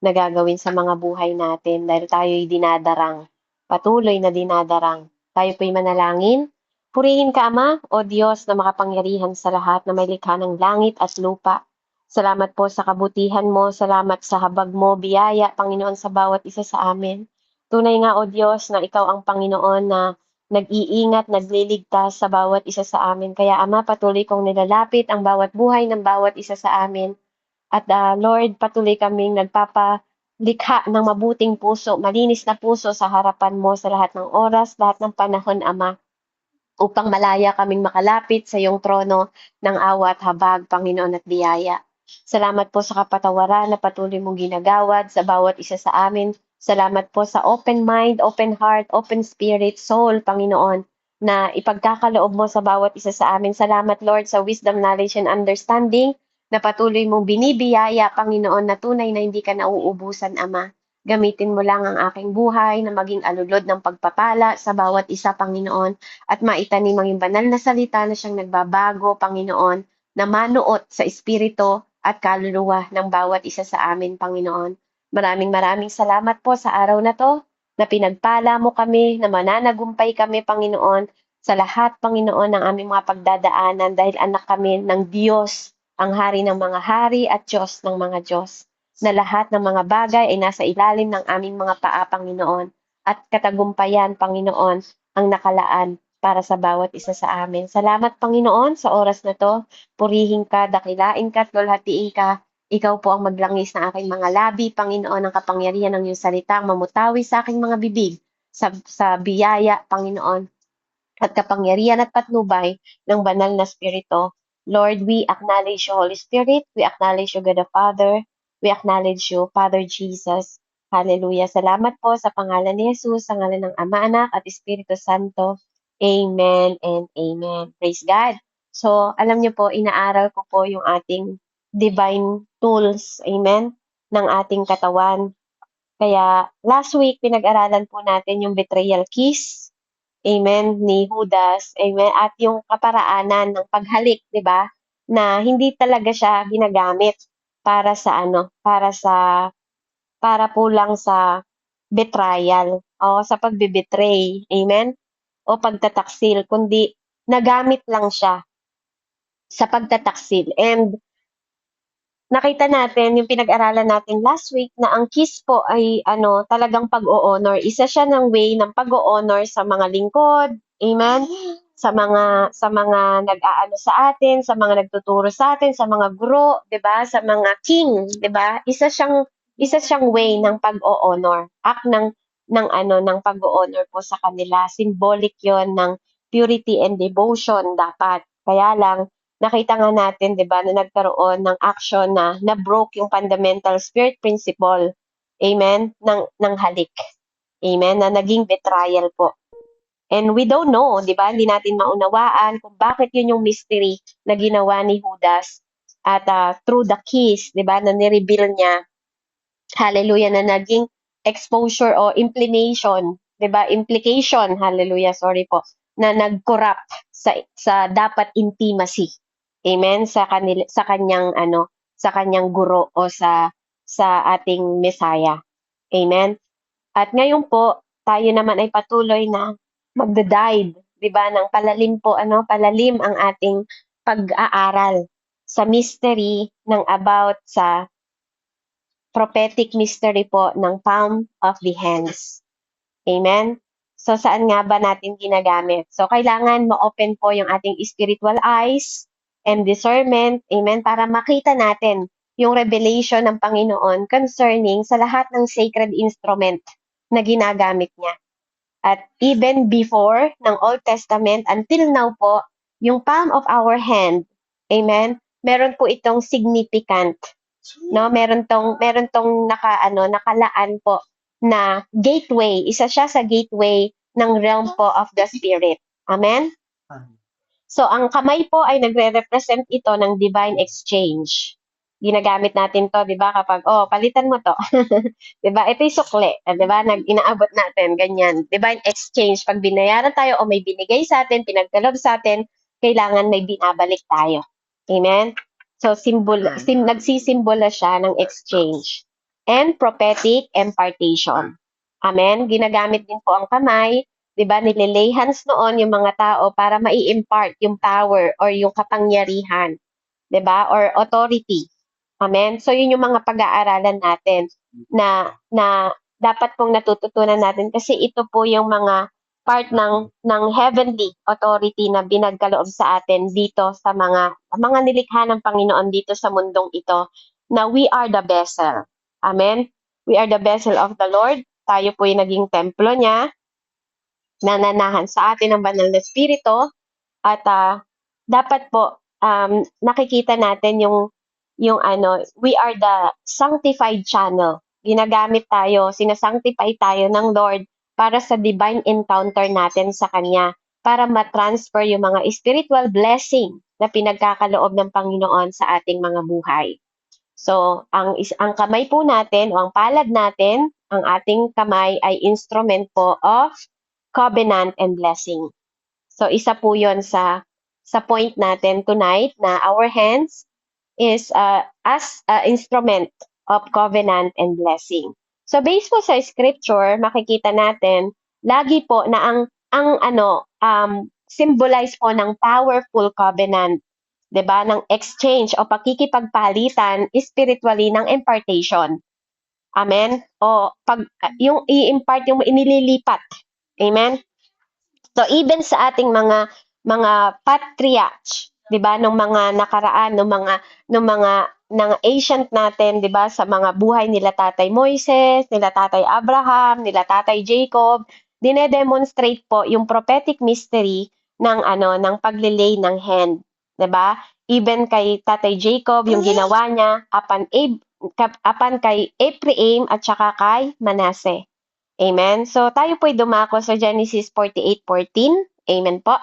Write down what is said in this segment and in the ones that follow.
na gagawin sa mga buhay natin dahil tayo'y dinadarang, patuloy na dinadarang. Tayo po'y manalangin. Purihin ka, Ama, o Diyos na makapangyarihan sa lahat na may likha ng langit at lupa. Salamat po sa kabutihan mo, salamat sa habag mo, biyaya, Panginoon, sa bawat isa sa amin. Tunay nga, o Diyos, na ikaw ang Panginoon na nag-iingat, nagliligtas sa bawat isa sa amin. Kaya, Ama, patuloy kong nilalapit ang bawat buhay ng bawat isa sa amin. At Lord, patuloy kaming nagpapalikha ng mabuting puso, malinis na puso sa harapan mo sa lahat ng oras, lahat ng panahon, Ama, upang malaya kaming makalapit sa iyong trono ng awa at habag, Panginoon, at biyaya. Salamat po sa kapatawaran na patuloy mong ginagawad sa bawat isa sa amin. Salamat po sa open mind, open heart, open spirit, soul, Panginoon, na ipagkakaloob mo sa bawat isa sa amin. Salamat, Lord, sa wisdom, knowledge, and understanding na patuloy mong binibiyaya, Panginoon, na tunay na hindi ka nauubusan, Ama. Gamitin mo lang ang aking buhay na maging alulod ng pagpapala sa bawat isa, Panginoon, at maitanim ang iyong banal na salita na siyang nagbabago, Panginoon, na manuot sa espiritu at kaluluwa ng bawat isa sa amin, Panginoon. Maraming salamat po sa araw na to, na pinagpala mo kami, na mananagumpay kami, Panginoon, sa lahat, Panginoon, ng aming mga pagdadaanan dahil anak kami ng Diyos, ang hari ng mga hari at Diyos ng mga Diyos, na lahat ng mga bagay ay nasa ilalim ng aming mga paa, Panginoon, at katagumpayan, Panginoon, ang nakalaan para sa bawat isa sa amin. Salamat, Panginoon, sa oras na to. Purihin ka, dakilain ka, at lulhatiin ka. Ikaw po ang maglangis ng aking mga labi, Panginoon, ang kapangyarihan ng iyong salitang mamutawi sa aking mga bibig sa biyaya, Panginoon, at kapangyarihan at patnubay ng banal na Espiritu. Lord, we acknowledge you, Holy Spirit. We acknowledge you, God the Father. We acknowledge you, Father Jesus. Hallelujah. Salamat po sa pangalan ni Jesus, sa ngalan ng Ama, Anak, at Espiritu Santo. Amen and amen. Praise God. So, alam niyo po, inaaral ko po yung ating divine tools, amen, ng ating katawan. Kaya, last week, pinag-aralan po natin yung betrayal kiss, amen, ni Judas, amen, at yung kaparaanan ng paghalik, 'di ba? Na hindi talaga siya ginagamit para sa ano, para po lang sa betrayal o sa pagbe-betray, amen? O pagtataksil, kundi nagamit lang siya sa pagtataksil. And nakita natin yung pinag-aralan natin last week na ang kiss po ay ano, talagang pag-o-honor. Isa siya ng way ng pag-o-honor sa mga lingkod, amen? Sa mga nag-aano sa atin, sa mga nagtuturo sa atin, sa mga guro, 'di ba? Sa mga king, 'di ba? Isa siyang way ng pag-o-honor. Act ng pag-o-honor po sa kanila. Symbolic 'yon ng purity and devotion dapat. Kaya lang nakita nga natin, 'di ba, na nagkaroon ng action na na-broke yung fundamental spirit principle, amen, ng halik. Amen, na naging betrayal po. And we don't know, 'di ba? Hindi natin maunawaan kung bakit yun yung mystery na ginawa ni Judas at through the kiss, 'di ba, na ni-reveal niya. Hallelujah, na naging exposure o implication, 'di ba? Implication, hallelujah, sorry po, na nag-corrupt sa dapat intimacy. Amen, sa kanyang ano, sa kanyang guro o sa ating Messiah. Amen. At ngayon po, tayo naman ay patuloy na magda-dive, 'di ba, ng palalim ang ating pag-aaral sa mystery ng about sa prophetic mystery po ng palm of the hands. Amen? So, saan nga ba natin ginagamit? So, kailangan ma-open po yung ating spiritual eyes and discernment, amen, para makita natin yung revelation ng Panginoon concerning sa lahat ng sacred instrument na ginagamit niya. At even before ng Old Testament until now po, yung palm of our hand, amen, meron po itong significant, no? Meron tong nakalaan po na gateway. Isa siya sa gateway ng realm po of the spirit. Amen? So, ang kamay po ay nagre-represent ito ng divine exchange. Ginagamit natin to, di ba, kapag, palitan mo to. di ba? Ito yung sukle. Di ba? Inaabot natin, ganyan. Divine exchange. Pag binayaran tayo o may binigay sa atin, pinagkalob sa atin, kailangan may binabalik tayo. Amen? So, nagsisimbola siya ng exchange. and prophetic impartation. Amen? Ginagamit din po ang kamay, di ba? Nililay hands noon yung mga tao para mai-impart yung power or yung kapangyarihan, di ba? Or authority. Amen? So, yun yung mga pag-aaralan natin na dapat pong natututunan natin kasi ito po yung mga part ng heavenly authority na binagkaloob sa atin dito sa mga nilikha ng Panginoon dito sa mundong ito na we are the vessel. Amen? We are the vessel of the Lord. Tayo po yung naging templo niya, nananahan sa atin ng banal na spirito, at dapat po nakikita natin yung we are the sanctified channel. Ginagamit tayo, sinasanctify tayo ng Lord para sa divine encounter natin sa Kanya, para ma-transfer yung mga spiritual blessing na pinagkakaloob ng Panginoon sa ating mga buhay. So, ang kamay po natin o ang palad natin, ang ating kamay ay instrument po of covenant and blessing. So, isa po yon sa point natin tonight na our hands is as instrument of covenant and blessing. So, based po sa scripture, makikita natin lagi po na symbolize po ng powerful covenant, 'di ba? Ng exchange o pakikipagpalitan spiritually ng impartation. Amen? O yung i-impart yung inililipat. Amen? So even sa ating mga patriarchs, 'di ba, nung mga nakaraan, nung mga ng ancient natin, 'di ba, sa mga buhay nila Tatay Moises, nila Tatay Abraham, nila Tatay Jacob, dine-demonstrate po yung prophetic mystery ng paglilay ng hand, 'di ba? Even kay Tatay Jacob, yung ginawa niya apan kay Ephraim at saka kay Manasseh. Amen. So tayo po'y dumako sa Genesis 48:14. Amen po.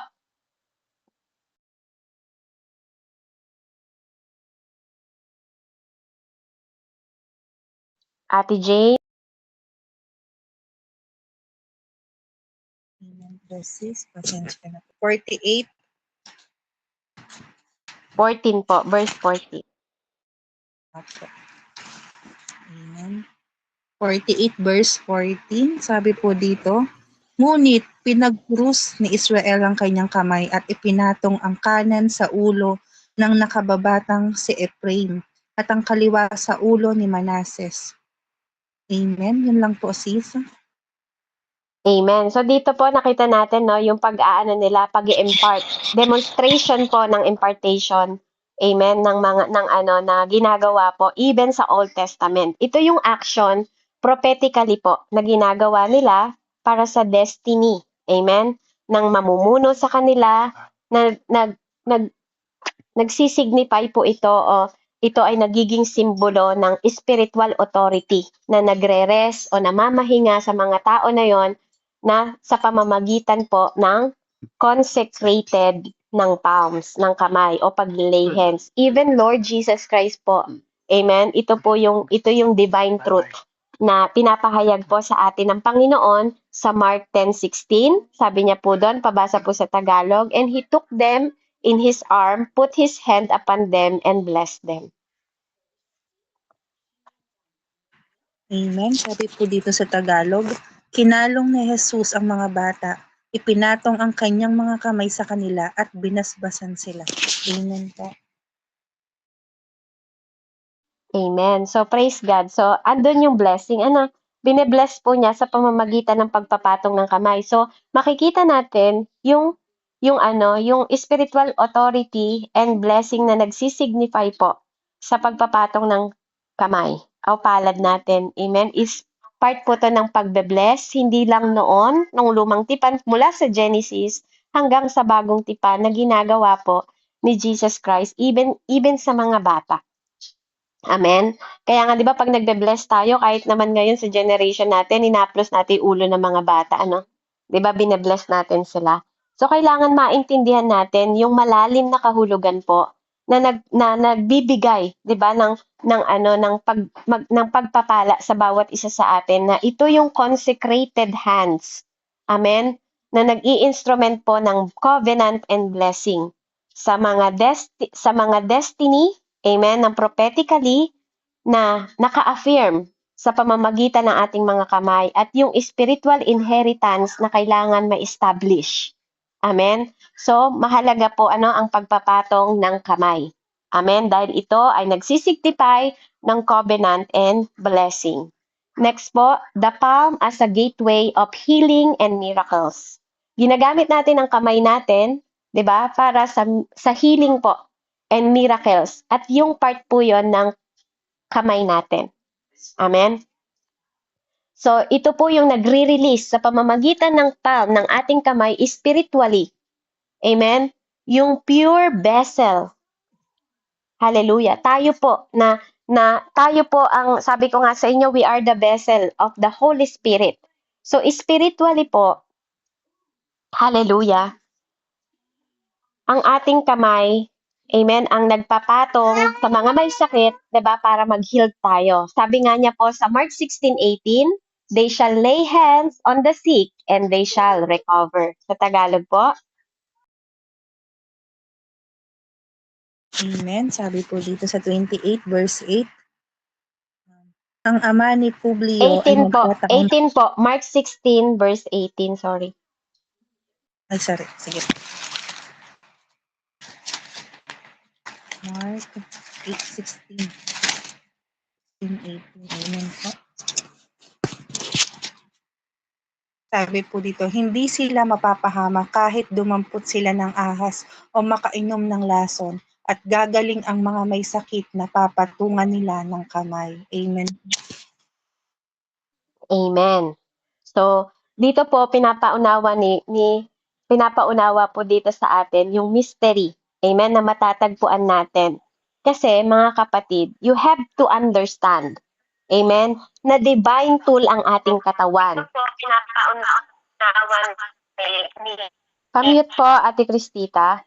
Ate Jane, Amen. Verses, pasensya na po. 48. 14 po, verse 14. Opo. Amen. 48 verse 14, sabi po dito, ngunit pinagkrus ni Israel ang kanyang kamay at ipinatong ang kanan sa ulo ng nakababatang si Ephraim at ang kaliwa sa ulo ni Manases. Amen. Yun lang po, sis. Amen. So dito po nakita natin no yung pag-aano nila, pag-i-impart. Demonstration po ng impartation. Amen na ginagawa po even sa Old Testament. Ito yung action prophetically po na ginagawa nila para sa destiny. Amen. Ng mamumuno sa kanila na nagsisignify po ito o ito ay nagiging simbolo ng spiritual authority na nagre-rest o namamahinga sa mga tao na yon na sa pamamagitan po ng consecrated ng palms, ng kamay o pag-lay hands. Even Lord Jesus Christ po, amen, ito yung divine truth na pinapahayag po sa atin ng Panginoon sa Mark 10:16. Sabi niya po doon, pabasa po sa Tagalog, and He took them in His arm, put His hand upon them, and blessed them. Amen. Sabi po dito sa Tagalog, kinalong ni Jesus ang mga bata, ipinatong ang kanyang mga kamay sa kanila at binasbasan sila. Amen po. Amen. So, praise God. So, andun yung blessing. Bine-bless po niya sa pamamagitan ng pagpapatong ng kamay. So, makikita natin yung spiritual authority and blessing na nagsisignify po sa pagpapatong ng kamay o palad natin. Amen. Is part po to ng pagbe-bless, hindi lang noon, nung lumang tipan, mula sa Genesis hanggang sa bagong tipan na ginagawa po ni Jesus Christ, even sa mga bata. Amen. Kaya nga 'di ba pag nagbe-bless tayo kahit naman ngayon sa generation natin inaplos natin yung ulo ng mga bata 'Di ba bine-bless natin sila. So kailangan maintindihan natin yung malalim na kahulugan po na nagbibigay 'di ba ng pagpapala sa bawat isa sa atin na ito yung consecrated hands. Amen. Na nag-i-instrument po ng covenant and blessing sa mga destiny. Amen, ng prophetically na naka-affirm sa pamamagitan ng ating mga kamay at yung spiritual inheritance na kailangan ma-establish. Amen? So, mahalaga po ang pagpapatong ng kamay. Amen? Dahil ito ay nagsisignify ng covenant and blessing. Next po, the palm as a gateway of healing and miracles. Ginagamit natin ang kamay natin, 'di ba, para sa healing po and miracles. At yung part po 'yon ng kamay natin. Amen? So, ito po yung nagre-release sa pamamagitan ng palm ng ating kamay spiritually. Amen? Yung pure vessel. Hallelujah. Tayo po tayo po ang, sabi ko nga sa inyo, we are the vessel of the Holy Spirit. So, spiritually po, hallelujah, ang ating kamay, amen, ang nagpapatong sa mga may sakit, 'di ba, para mag-heal tayo. Sabi nga niya po sa Mark 16:18, they shall lay hands on the sick and they shall recover. Sa Tagalog po, Amen. Sabi po dito sa 28 verse 8, ang ama ni Publio ay 18 po, nagtataon. 18 po, Mark 16 verse 18, sorry. Ay, sorry. Sige. Mark 8:16. 18. Amen po. Sabi po dito, hindi sila mapapahama kahit dumampot sila ng ahas o makainom ng lason, at gagaling ang mga may sakit na papatungan nila ng kamay. Amen. Amen. So, dito po pinapaunawa po dito sa atin yung mystery. Amen, na matatagpuan natin. Kasi mga kapatid, you have to understand. Amen, na divine tool ang ating katawan. Ito po pinapaunawan ni Pamute po, Ate Cristita.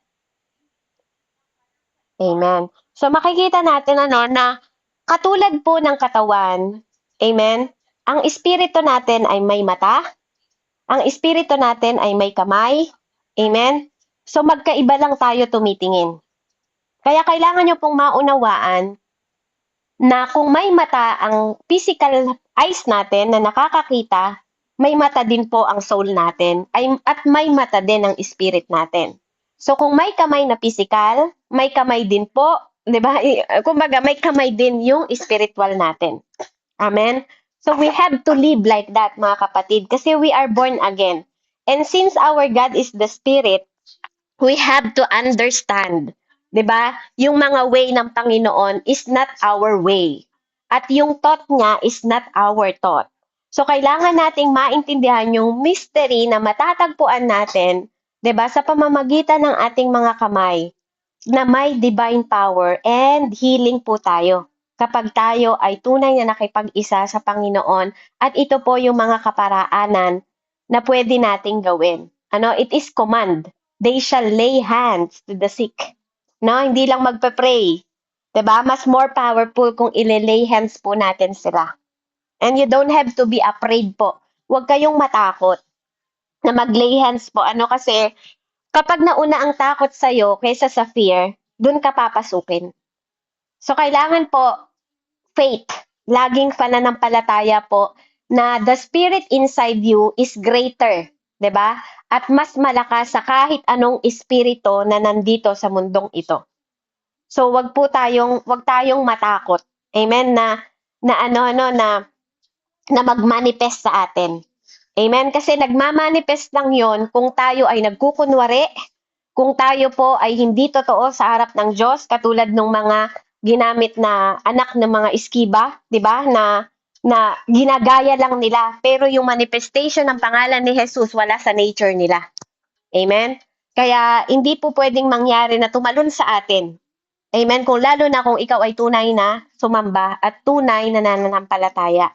Amen. So makikita natin na katulad po ng katawan, amen, ang espiritu natin ay may mata, ang espiritu natin ay may kamay. Amen? So magkaiba lang tayo tumitingin. Kaya kailangan nyo pong maunawaan na kung may mata ang physical eyes natin na nakakakita, may mata din po ang soul natin at may mata din ang spirit natin. So kung may kamay na physical, may kamay din po, 'di ba? Kumbaga may kamay din yung spiritual natin. Amen? So we have to live like that, mga kapatid, kasi we are born again. And since our God is the Spirit, we have to understand, 'di ba? Yung mga way ng Panginoon is not our way. At yung thought niya is not our thought. So kailangan nating maintindihan yung mystery na matatagpuan natin, 'di ba, sa pamamagitan ng ating mga kamay na may divine power and healing po tayo kapag tayo ay tunay na nakipag-isa sa Panginoon, at ito po yung mga kaparaanan na pwede nating gawin. It is command. They shall lay hands to the sick. Hindi lang magpe-pray. 'Di ba? Mas more powerful kung ile-lay hands po natin sila. And you don't have to be afraid po. Huwag kayong matakot na mag-lay hands po. Kasi kapag nauna ang takot sa'yo kaysa sa fear, dun ka papasukin. So, kailangan po, faith, laging pananampalataya po na the spirit inside you is greater, 'di ba? At mas malakas sa kahit anong espiritu na nandito sa mundong ito. So, wag tayong matakot. Amen, na mag-manifest sa atin. Amen, kasi nagmamanifest lang 'yon kung tayo ay nagkukunwari, kung tayo po ay hindi totoo sa harap ng Diyos, katulad ng mga ginamit na anak ng mga iskiba, 'di ba? Na ginagaya lang nila, pero yung manifestation ng pangalan ni Jesus wala sa nature nila. Amen? Kaya hindi po pwedeng mangyari na tumalon sa atin. Amen? Lalo na kung ikaw ay tunay na sumamba at tunay na nananampalataya.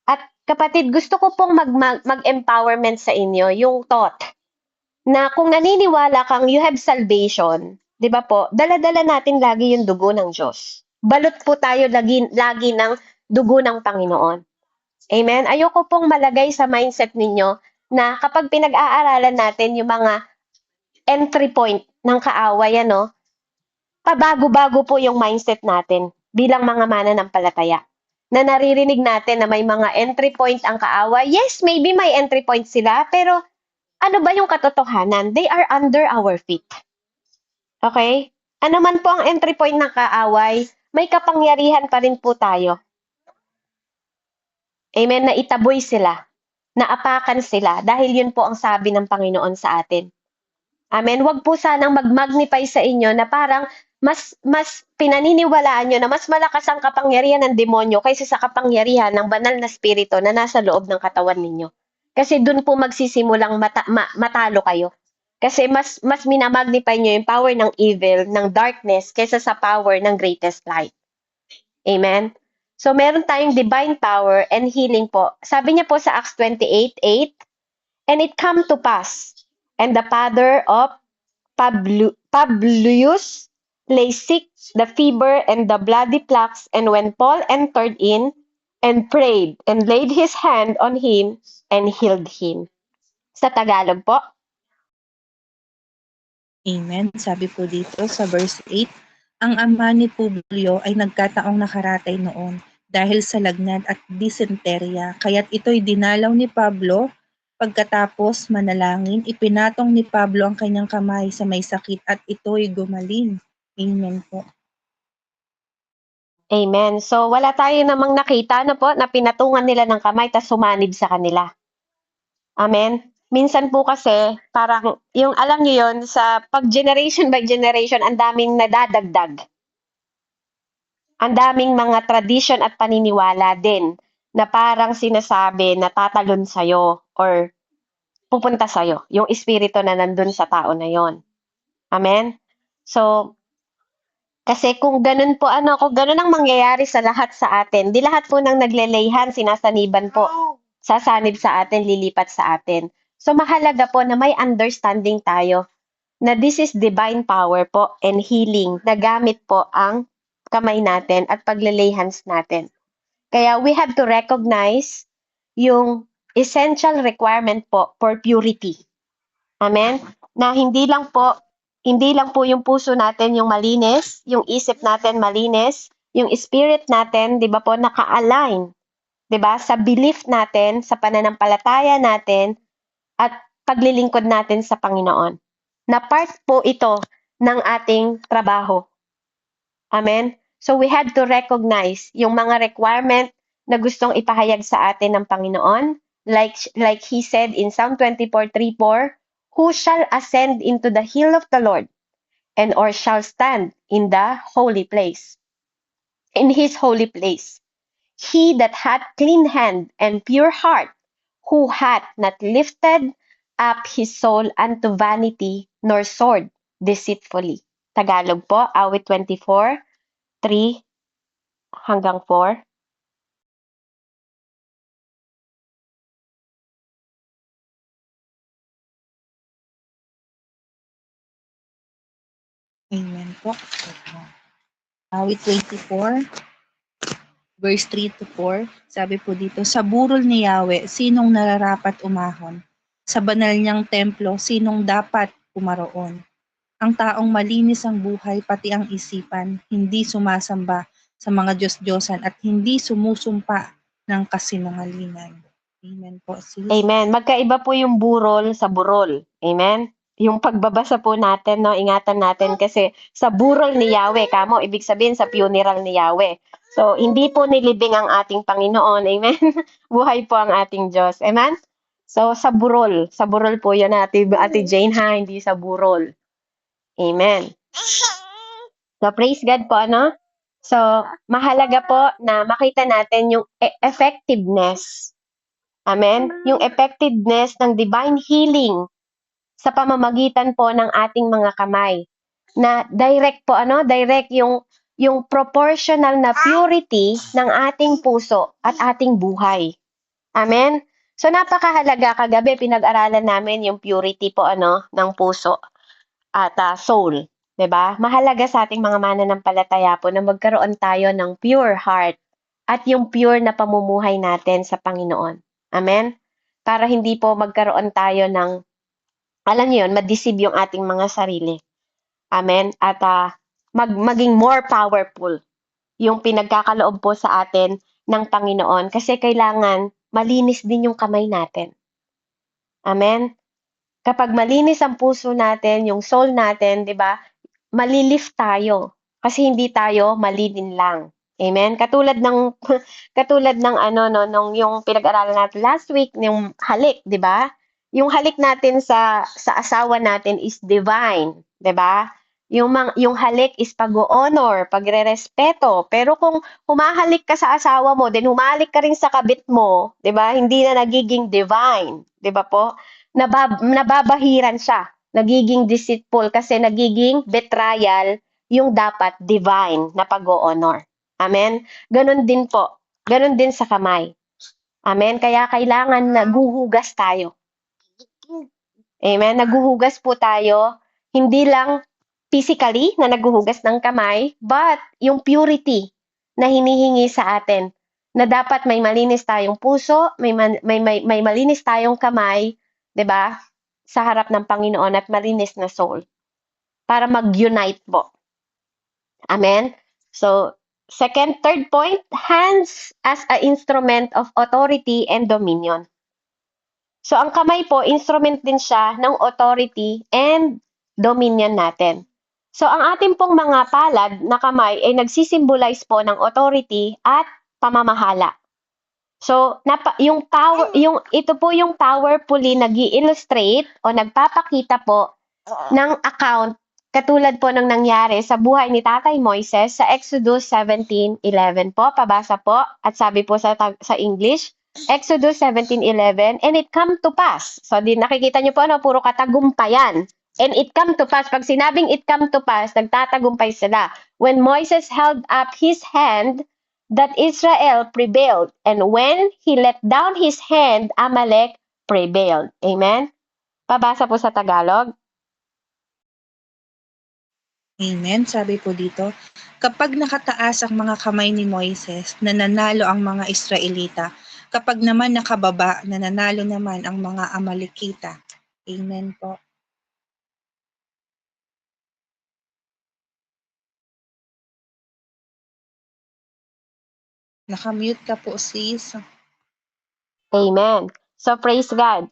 At kapatid, gusto ko pong mag-empowerment sa inyo yung thought na kung naniniwala kang you have salvation, 'di ba po, dala-dala natin lagi yung dugo ng Diyos. Balot po tayo lagi ng dugo ng Panginoon. Amen? Ayoko pong malagay sa mindset ninyo na kapag pinag-aaralan natin yung mga entry point ng kaaway, pabago-bago po yung mindset natin bilang mga mananampalataya. na naririnig natin na may mga entry point ang kaaway. Yes, maybe may entry point sila, pero ano ba yung katotohanan? They are under our feet. Okay? Ano man po ang entry point ng kaaway, may kapangyarihan pa rin po tayo. Amen, na itaboy sila, na apakan sila, dahil yun po ang sabi ng Panginoon sa atin. Amen. Wag po sanang mag-magnify sa inyo na parang mas pinaniniwalaan nyo na mas malakas ang kapangyarihan ng demonyo kaysa sa kapangyarihan ng banal na spirito na nasa loob ng katawan ninyo. Kasi dun po magsisimulang matalo kayo. Kasi mas minamagnify nyo yung power ng evil, ng darkness, kaysa sa power ng greatest light. Amen? So, meron tayong divine power and healing po. Sabi niya po sa Acts 28:8, "And it come to pass, and the father of Publius lay sick, the fever and the bloody plaques, and when Paul entered in and prayed and laid his hand on him and healed him." Sa Tagalog po. Amen. Sabi po dito sa verse 8, ang ama ni Publio ay nagkataong nakaratay noon dahil sa lagnat at dysenteria, kaya't ito'y dinalaw ni Pablo. Pagkatapos manalangin, ipinatong ni Pablo ang kanyang kamay sa may sakit at ito'y gumaling. Amen po. Amen. So, wala tayo namang nakita na po na pinatungan nila ng kamay tas sumanib sa kanila. Amen. Minsan po kasi, parang, yung alam niyo yun, sa pag generation by generation, ang daming nadadagdag. Ang daming mga tradition at paniniwala din na parang sinasabi na tatalon sa'yo or pupunta sa'yo, yung espiritu na nandun sa tao na yon. Amen? So, kasi kung ganun po, kung ganun ang mangyayari sa lahat sa atin, di lahat po ng naglelayhan, sinasaniban po, sasanib sa atin, lilipat sa atin. So, mahalaga po na may understanding tayo na this is divine power po and healing na gamit po ang kamay natin at paglalay hands natin. Kaya we have to recognize yung essential requirement po for purity. Amen? Na hindi lang po yung puso natin yung malinis, yung isip natin malinis, yung spirit natin, 'di ba po, naka-align, 'di ba, sa belief natin, sa pananampalataya natin at paglilingkod natin sa Panginoon. Na part po ito ng ating trabaho. Amen? So we have to recognize yung mga requirement na gustong ipahayag sa atin ng Panginoon. Like he said in Psalm 24:3-4, "Who shall ascend into the hill of the Lord, and or shall stand in the holy place, in his holy place? He that hath clean hand and pure heart, who hath not lifted up his soul unto vanity, nor sword deceitfully." Tagalog po, awit 24:3-4. Amen po. Awit 24, verse 3-4, sabi po dito, sa burol ni Yahweh, sinong nararapat umahon? Sa banal niyang templo, sinong dapat pumaroon? Ang taong malinis ang buhay, pati ang isipan, hindi sumasamba sa mga Diyos-Diyosan at hindi sumusumpa ng kasinungalingan. Amen po, sis. Amen. Magkaiba po yung burol sa burol. Amen? Yung pagbabasa po natin, no, ingatan natin kasi sa burol ni Yahweh, kamo, ibig sabihin sa funeral ni Yahweh. So, hindi po nilibing ang ating Panginoon. Amen? Buhay po ang ating Diyos. Amen? So, sa burol po yan, Ate Jane, ha? Hindi sa burol. Amen. So, praise God po, ano? So, mahalaga po na makita natin yung effectiveness. Amen? Yung effectiveness ng divine healing sa pamamagitan po ng ating mga kamay. Na direct po, direct yung proportional na purity ng ating puso at ating buhay. Amen? So, napakahalaga. Kagabi, pinag-aralan namin yung purity po, ng puso at soul. 'Di ba? Mahalaga sa ating mga mananampalataya po na magkaroon tayo ng pure heart at yung pure na pamumuhay natin sa Panginoon. Amen? Para hindi po magkaroon tayo ng, alam niyo yun, ma-deceive yung ating mga sarili. Amen? At maging more powerful yung pinagkakaloob po sa atin ng Panginoon kasi kailangan malinis din yung kamay natin. Amen? Kapag malinis ang puso natin, yung soul natin, di ba, malilift tayo kasi hindi tayo malilin lang. Amen? Katulad ng katulad ng ano no nung yung pinag-aralan natin last week, yung halik, 'di ba? Yung halik natin sa asawa natin is divine, 'di ba? Yung halik is pag-honor, pagrerespeto. Pero kung humahalik ka sa asawa mo, then humalik ka rin sa kabit mo, 'di ba? Hindi na nagiging divine, 'di ba po? Nababahiran siya, nagiging deceitful kasi nagiging betrayal yung dapat divine na pag-o-honor. Amen? Ganon din po. Ganon din sa kamay. Amen? Kaya kailangan naguhugas tayo. Amen? Naguhugas po tayo, hindi lang physically na naguhugas ng kamay, but yung purity na hinihingi sa atin na dapat may malinis tayong puso, may malinis tayong kamay, 'di ba? Sa harap ng Panginoon at malinis na soul para mag-unite po. Amen? So, third point, hands as an instrument of authority and dominion. So, ang kamay po, instrument din siya ng authority and dominion natin. So, ang ating pong mga palad na kamay ay nagsisimbolize po ng authority at pamamahala. So, yung power, ito po yung powerfully nag-i-illustrate o nagpapakita po ng account katulad po ng nangyari sa buhay ni Tatay Moises sa Exodus 17:11 po. Pabasa po at sabi po sa English, Exodus 17:11, and it come to pass. So, nakikita niyo po, no, puro katagumpayan. And it come to pass. Pag sinabing it come to pass, nagtatagumpay sila. When Moises held up his hand, that Israel prevailed. And when he let down his hand, Amalek prevailed. Amen? Pabasa po sa Tagalog. Amen. Sabi po dito, kapag nakataas ang mga kamay ni Moises, nananalo ang mga Israelita. Kapag naman nakababa, nananalo naman ang mga Amalekita. Amen po. Nakamute ka po, sis. Amen. So, praise God.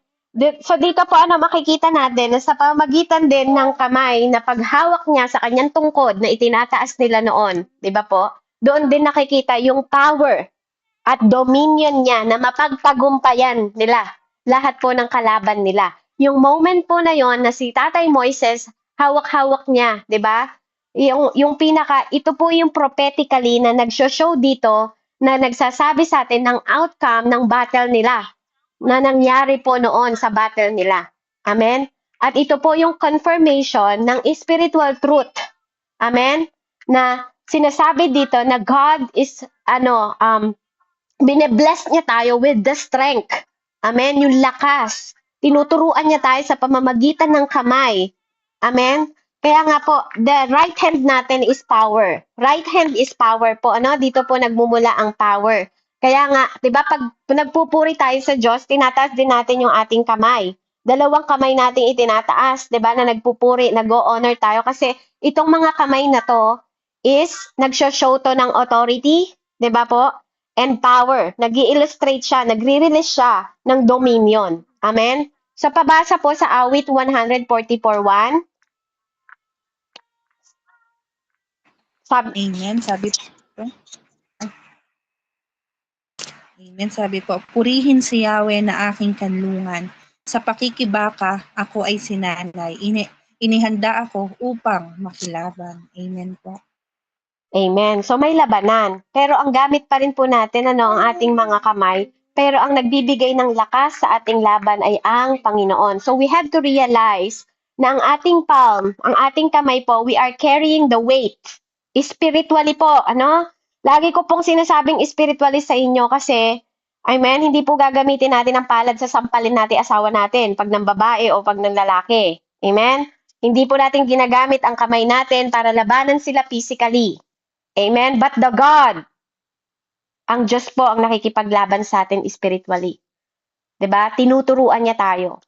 So, dito po makikita natin na sa pamagitan din ng kamay na paghawak niya sa kanyang tungkod na itinataas nila noon, di ba po? Doon din nakikita yung power at dominion niya na mapagtagumpayan nila lahat po ng kalaban nila. Yung moment po na yon na si Tatay Moises, hawak-hawak niya, di ba? Ito po yung prophetically na nag-show dito na nagsasabi sa atin ng outcome ng battle nila na nangyari po noon sa battle nila. Amen? At ito po yung confirmation ng spiritual truth. Amen? Na sinasabi dito na God is bine-bless niya tayo with the strength. Amen? Yung lakas. Tinuturuan niya tayo sa pamamagitan ng kamay. Amen? Kaya nga po, the right hand natin is power. Right hand is power po. Dito po nagmumula ang power. Kaya nga, 'di ba, pag nagpupuri tayo sa Diyos, tinataas din natin yung ating kamay. Dalawang kamay nating itinataas, 'di ba, na nagpupuri, nag-o-honor tayo kasi itong mga kamay na to is nagsho-show to ng authority, 'di ba po? And power. Nag-i-illustrate siya, nagre-release siya ng dominion. Amen? So, pabasa po sa awit 144:1. Amen. Sabi po. Amen. Sabi po, purihin si Yahweh na aking kanlungan. Sa pakikibaka, ako ay sinanay. Inihanda ako upang makilaban. Amen po. Amen. So may labanan. Pero ang gamit pa rin po natin ang ating mga kamay. Pero ang nagbibigay ng lakas sa ating laban ay ang Panginoon. So we have to realize na ang ating palm, ang ating kamay po, we are carrying the weight. Spiritually po, Lagi ko pong sinasabing spiritually sa inyo kasi, amen, hindi po gagamitin natin ang palad sa sampalin natin asawa natin, pag ng babae o pag ng lalaki. Amen? Hindi po natin ginagamit ang kamay natin para labanan sila physically. Amen? But the God, ang Diyos po ang nakikipaglaban sa atin spiritually. 'Di ba? Tinuturuan niya tayo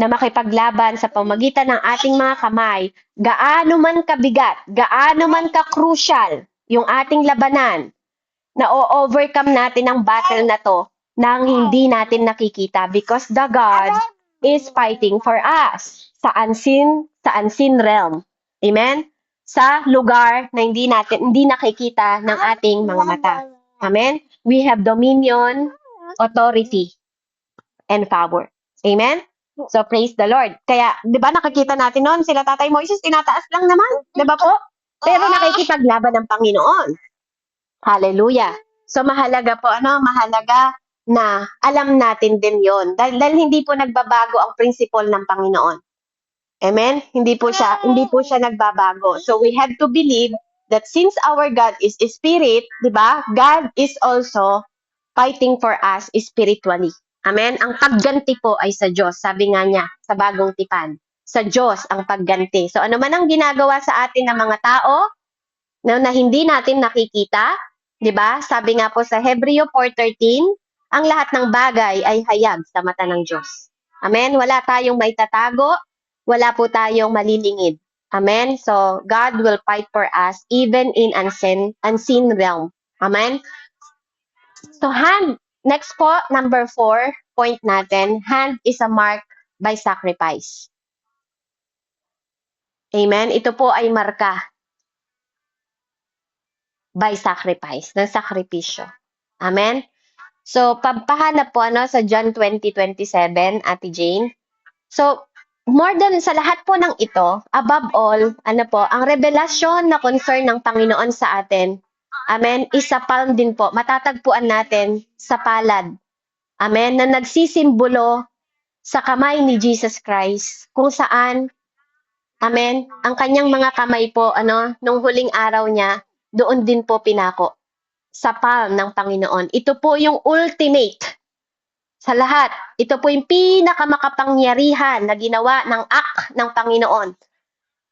na makipaglaban sa pamagitan ng ating mga kamay, gaano man kabigat, gaano man ka-crucial yung ating labanan. Na-overcome natin ang battle na to nang hindi natin nakikita because the God is fighting for us sa unseen realm. Amen? Sa lugar na hindi nakikita ng ating mga mata. Amen? We have dominion, authority, and power. Amen? So, praise the Lord. Kaya, di ba nakikita natin noon, sila Tatay Moises, tinataas lang naman. Di ba po? Pero nakikipaglaban ng Panginoon. Hallelujah. So, mahalaga po, mahalaga na alam natin din yon dahil hindi po nagbabago ang principle ng Panginoon. Amen? Hindi po siya nagbabago. So, we have to believe that since our God is a spirit, di ba? God is also fighting for us spiritually. Amen? Ang pagganti po ay sa Diyos. Sabi nga niya sa bagong tipan. Sa Diyos ang pagganti. So ano man ang ginagawa sa atin ng mga tao na hindi natin nakikita, 'di ba? Sabi nga po sa Hebreo 4:13, ang lahat ng bagay ay hayag sa mata ng Diyos. Amen? Wala tayong maitatago, wala po tayong malilingid. Amen? So God will fight for us even in unseen realm. Amen? So hand, next po, number 4, point natin, hand is a mark by sacrifice. Amen? Ito po ay marka by sacrifice, ng sakripisyo. Amen? So, pampahanap po sa John 20:27, Ate Jane. So, more than sa lahat po ng ito, above all, ang revelasyon na concern ng Panginoon sa atin, amen, isa palm din po, matatagpuan natin sa palad. Amen, na nagsisimbolo sa kamay ni Jesus Christ, kung saan, amen, ang kanyang mga kamay po, nung huling araw niya, doon din po pinako sa palm ng Panginoon. Ito po yung ultimate sa lahat. Ito po yung pinakamakapangyarihan na ginawa ng act ng Panginoon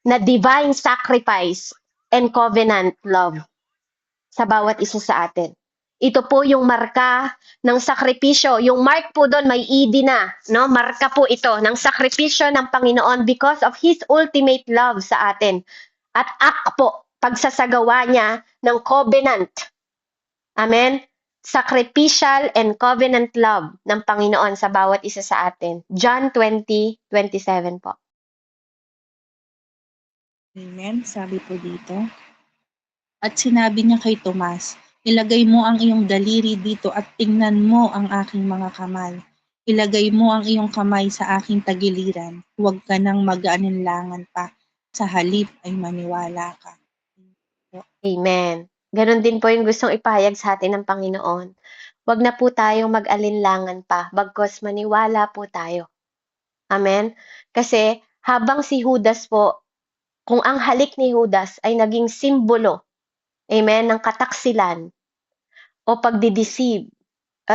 na divine sacrifice and covenant love sa bawat isa sa atin. Ito po yung marka ng sakripisyo. Yung mark po doon may ID na, no? Marka po ito ng sakripisyo ng Panginoon because of His ultimate love sa atin. At act po, pagsasagawa niya ng covenant. Amen? Sacrificial and covenant love ng Panginoon sa bawat isa sa atin. John 20:27 po. Amen. Sabi po dito. At sinabi niya kay Tomas, ilagay mo ang iyong daliri dito at tingnan mo ang aking mga kamay. Ilagay mo ang iyong kamay sa aking tagiliran. Huwag ka nang mag-aalinlangan pa. Sa halip ay maniwala ka. Amen. Ganon din po yung gustong ipahayag sa atin ng Panginoon. Huwag na po tayong mag-alinlangan pa, bagkos maniwala po tayo. Amen? Kasi habang si Judas po, kung ang halik ni Judas ay naging simbolo, amen, ng kataksilan o pagdideceive,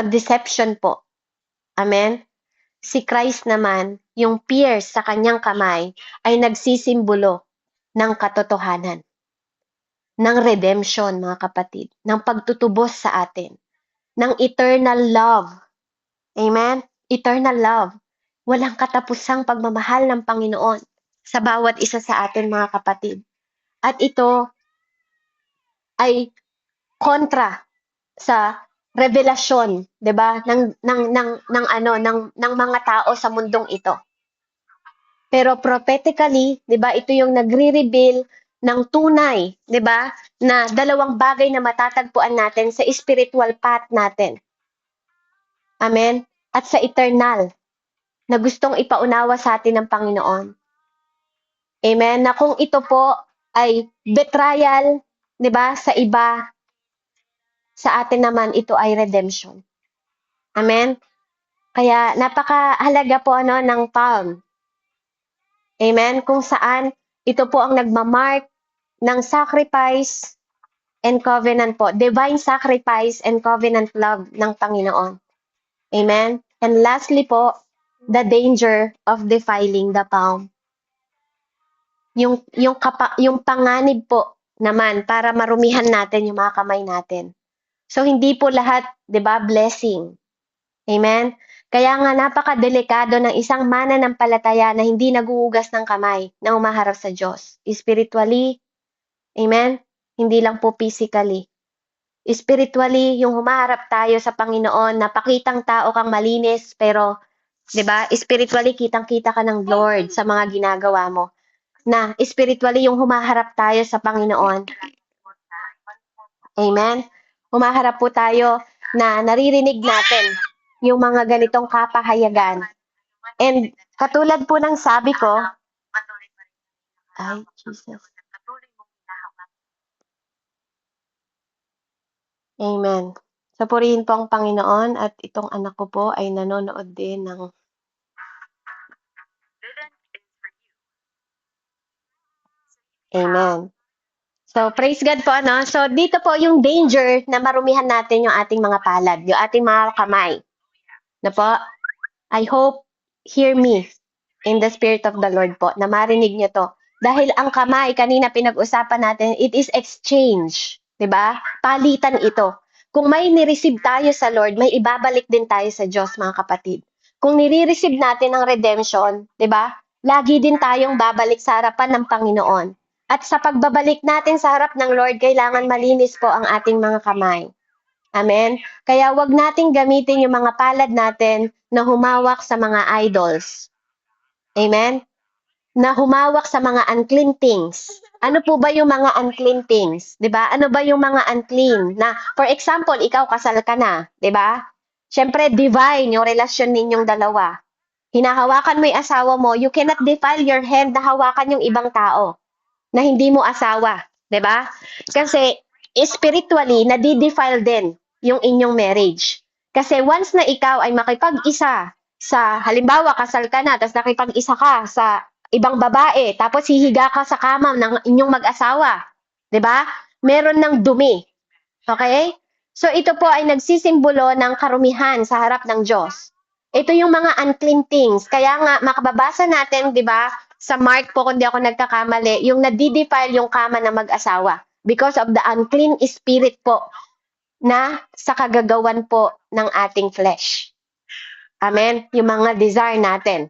deception po. Amen? Si Christ naman, yung pierce sa kanyang kamay ay nagsisimbolo ng katotohanan, ng redemption, mga kapatid, ng pagtutubos sa atin, ng eternal love. Amen? Eternal love. Walang katapusang pagmamahal ng Panginoon sa bawat isa sa atin, mga kapatid. At ito ay kontra sa revelasyon, 'di ba? ng mga tao sa mundong ito. Pero prophetically, 'di ba, ito yung nagre-reveal ng tunay, 'di ba, na dalawang bagay na matatagpuan natin sa spiritual path natin. Amen? At sa eternal na gustong ipaunawa sa atin ng Panginoon. Amen? Na kung ito po ay betrayal, 'di ba, sa iba, sa atin naman ito ay redemption. Amen? Kaya napakahalaga po ng palm. Amen? Kung saan ito po ang nagmamark ng sacrifice and covenant po. Divine sacrifice and covenant love ng Panginoon. Amen? And lastly po, the danger of defiling the palm. Yung panganib po naman para marumihan natin yung mga kamay natin. So hindi po lahat, 'di ba, blessing. Amen? Kaya nga napakadelikado ng isang mananampalataya na hindi naguhugas ng kamay na humaharap sa Diyos. Spiritually, amen? Hindi lang po physically. Spiritually, yung humaharap tayo sa Panginoon, napakitang tao kang malinis, pero, di ba, spiritually, kitang-kita ka ng Lord sa mga ginagawa mo. Na spiritually, yung humaharap tayo sa Panginoon. Amen? Humaharap po tayo na naririnig natin yung mga ganitong kapahayagan. And katulad po ng sabi ko, ay, Jesus. Amen. So, purihin po ang Panginoon at itong anak ko po ay nanonood din ng Amen. So, praise God po, ano? So, dito po yung danger na marumihan natin yung ating mga palad, yung ating mga kamay. Na po, I hope, hear me in the Spirit of the Lord po, na marinig niyo to. Dahil ang kamay, kanina pinag-usapan natin, it is exchange. 'Di ba? Palitan ito. Kung may nireceive tayo sa Lord, may ibabalik din tayo sa Diyos, mga kapatid. Kung nire-receive natin ang redemption, 'di ba? Lagi din tayong babalik sa harapan ng Panginoon. At sa pagbabalik natin sa harap ng Lord, kailangan malinis po ang ating mga kamay. Amen? Kaya wag nating gamitin yung mga palad natin na humawak sa mga idols. Amen? Na humawak sa mga unclean things. Ano po ba yung mga unclean things? 'Di ba? Ano ba yung mga unclean? Na for example, ikaw kasal ka na, 'di ba? Siyempre divine yung relasyon ninyong dalawa. Hinahawakan mo yung asawa mo, you cannot defile your hand na hawakan yung ibang tao na hindi mo asawa, 'di ba? Kasi spiritually nadi-defile din yung inyong marriage. Kasi once na ikaw ay makipag-isa sa halimbawa kasal ka na tapos nakipag-isa ka sa ibang babae tapos hihiga ka sa kama ng inyong mag-asawa, 'di ba? Meron ng dumi. Okay? So ito po ay nagsisimbolo ng karumihan sa harap ng Diyos. Ito yung mga unclean things. Kaya nga makababasa natin, 'di ba, sa Mark po kung di ako nagkakamali, yung nadi-defile yung kama ng mag-asawa because of the unclean spirit po na sa kagagawan po ng ating flesh. Amen? Yung mga desire natin.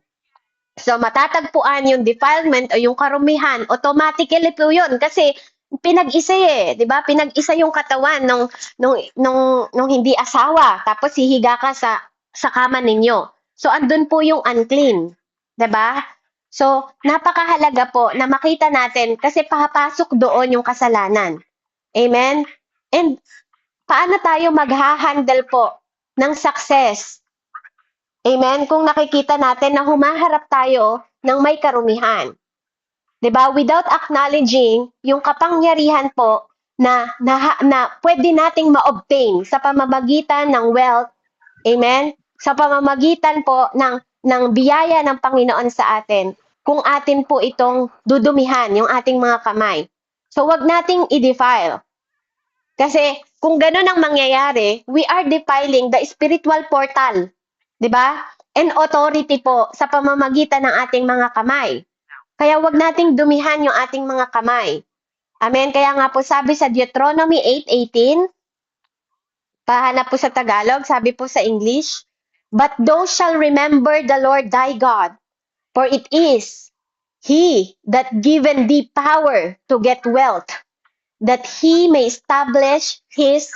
So matatagpuan yung defilement o yung karumihan, automatically po yun kasi pinag-isa eh, 'di ba? Pinag-isa yung katawan nung hindi asawa, tapos hihiga ka sa kama ninyo. So andun po yung unclean, 'di ba? So napakahalaga po na makita natin kasi papasok doon yung kasalanan. Amen? And paano tayo magha-handle po ng success? Amen? Kung nakikita natin na humaharap tayo ng may karumihan. 'Di ba? Without acknowledging yung kapangyarihan po na pwede nating ma-obtain sa pamamagitan ng wealth, amen? Sa pamamagitan po ng biyaya ng Panginoon sa atin, kung atin po itong dudumihan yung ating mga kamay. So wag nating i-defile. Kasi kung gano'n ang mangyayari, we are defiling the spiritual portal, 'di ba? And authority po sa pamamagitan ng ating mga kamay. Kaya wag nating dumihan yung ating mga kamay. Amen. Kaya nga po sabi sa Deuteronomy 8:18, pahanap po sa Tagalog, sabi po sa English, "But thou shall remember the Lord thy God, for it is He that given thee power to get wealth, that He may establish His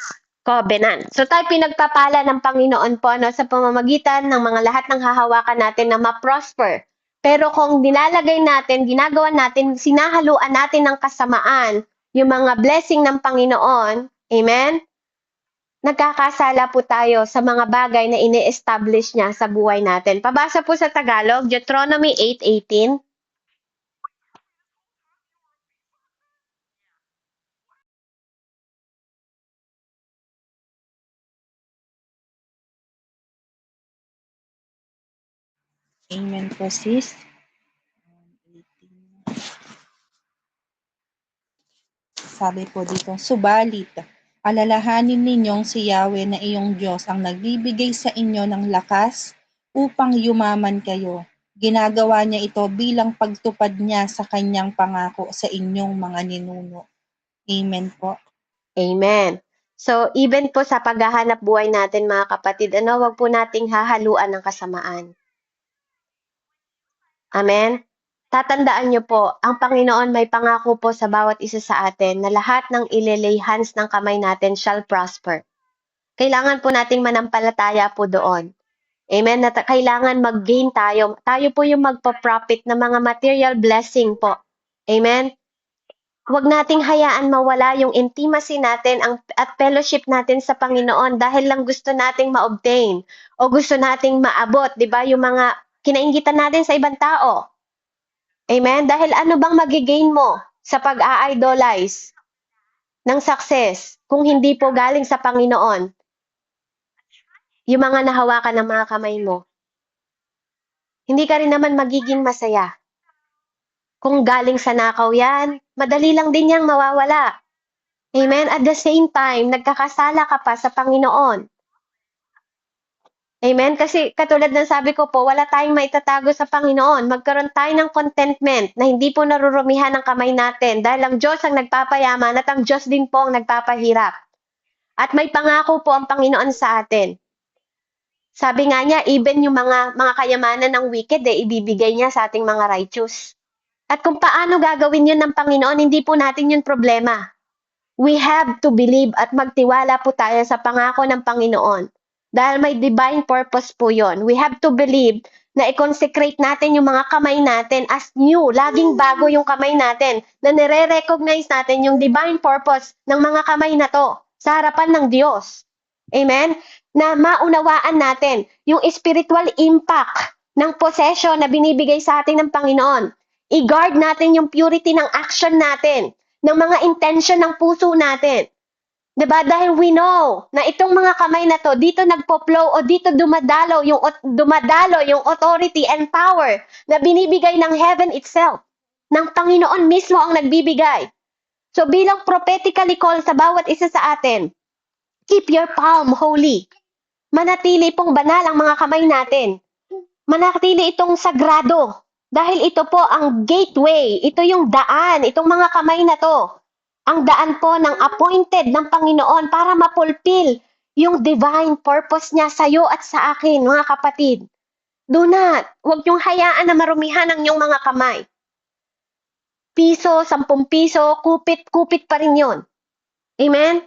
covenant." So tayo pinagpapala ng Panginoon po no, sa pamamagitan ng mga lahat ng hahawakan natin na ma-prosper. Pero kung nilalagay natin, ginagawa natin, sinahaluan natin ng kasamaan, yung mga blessing ng Panginoon, amen? Nagkakasala po tayo sa mga bagay na ini-establish niya sa buhay natin. Pabasa po sa Tagalog, Deuteronomy 8:18. Amen po, sis. Sabi po dito, subalit, alalahanin ninyong si Yahweh na iyong Diyos ang nagbibigay sa inyo ng lakas upang yumaman kayo. Ginagawa niya ito bilang pagtupad niya sa kanyang pangako sa inyong mga ninuno. Amen po. Amen. So, even po sa paghahanap buhay natin, mga kapatid, ano, wag po nating hahaluan ng kasamaan. Amen? Tatandaan niyo po, ang Panginoon may pangako po sa bawat isa sa atin na lahat ng ilelay hands ng kamay natin shall prosper. Kailangan po nating manampalataya po doon. Amen? Na kailangan mag-gain tayo. Tayo po yung magpa-profit ng mga material blessing po. Amen? Huwag nating hayaan mawala yung intimacy natin at fellowship natin sa Panginoon dahil lang gusto nating ma-obtain o gusto nating maabot, di ba? Yung mga kinaingitan natin sa ibang tao. Amen? Dahil ano bang magigain mo sa pag-a-idolize ng success kung hindi po galing sa Panginoon? Yung mga nahawakan ng mga kamay mo. Hindi ka rin naman magiging masaya. Kung galing sa nakaw yan, madali lang din yang mawawala. Amen? At the same time, nagkakasala ka pa sa Panginoon. Amen? Kasi katulad ng sabi ko po, wala tayong maitatago sa Panginoon. Magkaroon tayo ng contentment na hindi po narurumihan ng kamay natin dahil ang Diyos ang nagpapayaman at ang Diyos din po ang nagpapahirap. At may pangako po ang Panginoon sa atin. Sabi nga niya, even yung mga kayamanan ng wicked, ibibigay niya sa ating mga righteous. At kung paano gagawin yun ng Panginoon, hindi po natin yun problema. We have to believe at magtiwala po tayo sa pangako ng Panginoon. Dahil may divine purpose po yun. We have to believe na i-consecrate natin yung mga kamay natin as new. Laging bago yung kamay natin. Na nire-recognize natin yung divine purpose ng mga kamay na to sa harapan ng Diyos. Amen? Na maunawaan natin yung spiritual impact ng possession na binibigay sa atin ng Panginoon. I-guard natin yung purity ng action natin, ng mga intention ng puso natin. Diba? Dahil we know na itong mga kamay na to, dito nagpo-flow o dito dumadalo yung authority and power na binibigay ng heaven itself. Ng Panginoon mismo ang nagbibigay. So bilang prophetically call sa bawat isa sa atin, keep your palm holy. Manatili pong banal ang mga kamay natin. Manatili itong sagrado. Dahil ito po ang gateway, ito yung daan, itong mga kamay na to. Ang daan po ng appointed ng Panginoon para mapulfill yung divine purpose niya sa iyo at sa akin, mga kapatid. Do not, huwag niyong hayaan na marumihan ang iyong mga kamay. Piso, 10 piso, kupit pa rin yon. Amen?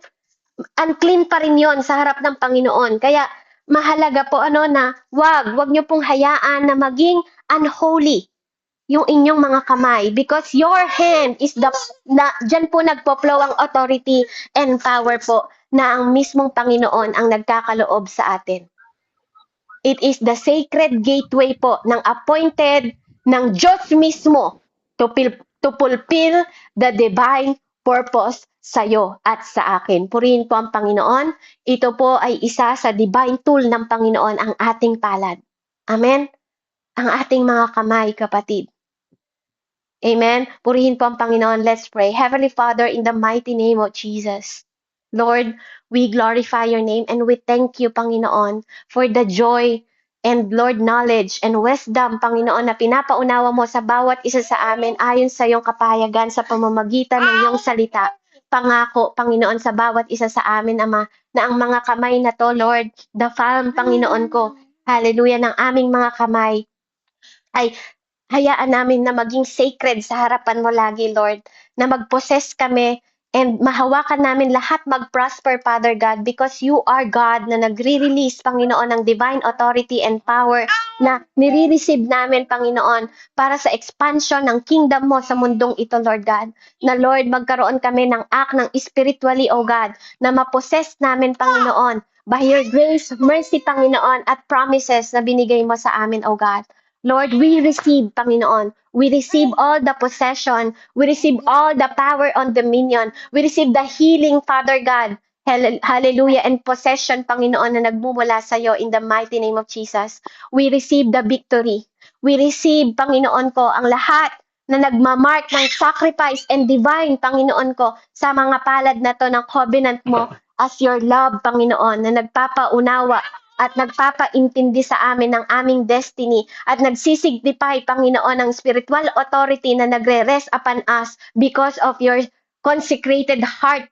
Unclean pa rin yon sa harap ng Panginoon. Kaya mahalaga po na wag niyo pong hayaan na maging unholy yung inyong mga kamay because your hand is dyan po nagpo-flow ang authority and power po na ang mismong Panginoon ang nagkakaloob sa atin. It is the sacred gateway po ng appointed ng Diyos mismo to fulfill the divine purpose sa iyo at sa akin. Purihin po ang Panginoon. Ito po ay isa sa divine tool ng Panginoon, ang ating palad. Amen? Ang ating mga kamay, kapatid. Amen? Purihin po ang Panginoon. Let's pray. Heavenly Father, in the mighty name of Jesus, Lord, we glorify your name and we thank you, Panginoon, for the joy and Lord, knowledge and wisdom, Panginoon, na pinapaunawa mo sa bawat isa sa amin ayon sa iyong kapahayagan sa pamamagitan ng iyong salita. Pangako, Panginoon, sa bawat isa sa amin, Ama, na ang mga kamay na to, Lord, the palm, Panginoon ko, hallelujah, ng aming mga kamay, ay hayaan namin na maging sacred sa harapan mo lagi, Lord, na mag-possess kami and mahawakan namin lahat mag-prosper, Father God, because you are God na nagre-release, Panginoon, ng divine authority and power na nire-receive namin, Panginoon, para sa expansion ng kingdom mo sa mundong ito, Lord God. Na, Lord, magkaroon kami ng act ng spiritually, O God, na mapossess namin, Panginoon, by your grace, mercy, Panginoon, at promises na binigay mo sa amin, O God. Lord, we receive, Panginoon. We receive all the possession. We receive all the power on dominion. We receive the healing, Father God. Hallelujah. And possession, Panginoon, na nagmumula sa iyo in the mighty name of Jesus. We receive the victory. We receive, Panginoon ko, ang lahat na nagmamark ng sacrifice and divine, Panginoon ko, sa mga palad na to ng covenant mo as your love, Panginoon, na nagpapaunawa at nagpapaintindi sa amin ng aming destiny at nagsisignify, Panginoon, ng spiritual authority na nagre-rest upon us because of your consecrated heart,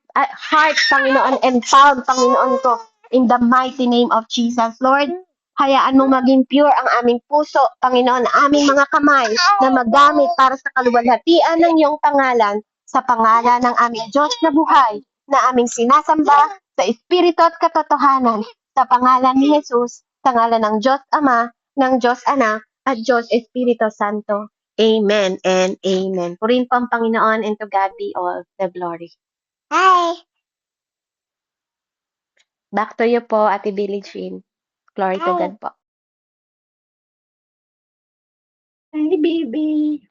Panginoon, and palm, Panginoon ko, in the mighty name of Jesus. Lord, Hayaan mo maging pure ang aming puso, Panginoon, aming mga kamay na magamit para sa kaluwalhatian ng iyong pangalan, sa pangalan ng aming Diyos na buhay, na aming sinasamba sa Espiritu at katotohanan, sa pangalan ni Jesus, sa ngalan ng Diyos Ama, ng Diyos Anak, at Diyos Espiritu Santo. Amen and amen. Purihin po ang Panginoon, and to God be all the glory. Hi! Back to you po, Ate Billie Jean. Glory to God po. Hi, baby.